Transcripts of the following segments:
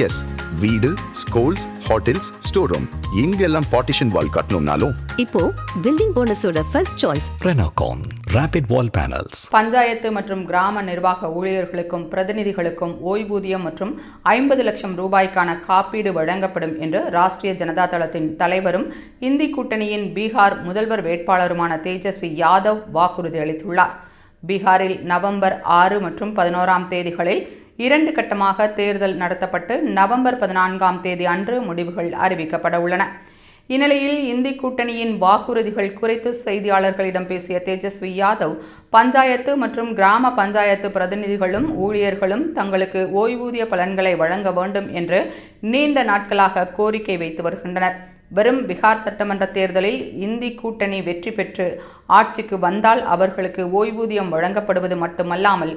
S, வீடு, schools, hotels, store room இங்கெல்லாம் partition wall கட்டணும்னாலும் இப்போ பில்டிங் போனஸோட first choice Renocon Rapid Wall Panels. Panchayat மற்றும் கிராம நிர்வாக ஊழியர்களுக்கும் பிரதிநிதிகளுக்கும் ஓய்வூதியம் மற்றும் 50 லட்சம் ரூபாய்க்கான காப்பீடு வழங்கப்படும் என்று ராஷ்டிரிய ஜனதா தளத்தின் தலைவரும் இந்தி கூட்டணியின் பீகார் முதல்வர் வேட்பாளருமான தேஜஸ்வி யாதவ் வாக்குறுதி அளித்துள்ளார். பீகாரில் நவம்பர் 6 மற்றும் 11ஆம் தேதிகளில் 2 கட்டமாக தேர்தல் நடத்தப்பட்டு நவம்பர் 14ஆம் தேதி அன்று முடிவுகள் அறிவிக்கப்பட உள்ளன. இந்நிலையில் இந்தி கூட்டணியின் வாக்குறுதிகள் குறித்து செய்தியாளர்களிடம் பேசிய தேஜஸ்வி யாதவ், பஞ்சாயத்து மற்றும் கிராம பஞ்சாயத்து பிரதிநிதிகளும் ஊழியர்களும் தங்களுக்கு ஓய்வூதிய பலன்களை வழங்க வேண்டும் என்று நீண்ட நாட்களாக கோரிக்கை வைத்து வருகின்றனர். வரும் பீகார் சட்டமன்ற தேர்தலில் இந்தி கூட்டணி வெற்றி பெற்று ஆட்சிக்கு வந்தால் அவர்களுக்கு ஓய்வூதியம் வழங்கப்படுவது மட்டுமல்லாமல்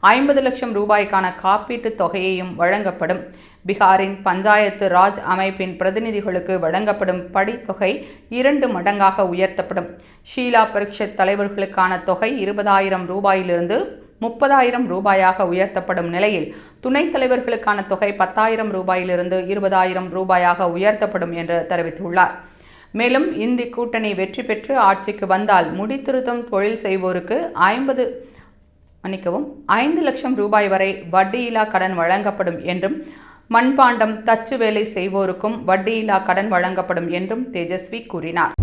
50 லட்சம் ரூபாய்க்கான காப்பீட்டுத் தொகையையும் வழங்கப்படும். பீகாரின் பஞ்சாயத்து ராஜ் அமைப்பின் பிரதிநிதிகளுக்கு வழங்கப்படும் படித்தொகை 2 மடங்காக உயர்த்தப்படும். ஷீலா பரிஷத் தலைவர்களுக்கான தொகை 20,000 ரூபாயிலிருந்து 30,000 ரூபாயாக உயர்த்தப்படும் நிலையில் துணைத் தலைவர்களுக்கான தொகை 10,000 ரூபாயிலிருந்து 20,000 ரூபாயாக உயர்த்தப்படும் என்று தெரிவித்துள்ளார். மேலும் இந்தி கூட்டணி வெற்றி பெற்று ஆட்சிக்கு வந்தால் முடித்திருத்தும் தொழில் செய்வோருக்கு 5 லட்சம் ரூபாய் வரை வட்டியில்லா கடன் வழங்கப்படும் என்றும், மண்பாண்டம் தச்சு வேலை செய்வோருக்கும் வட்டியில்லா கடன் வழங்கப்படும் என்றும் தேஜஸ்வி கூறினார்.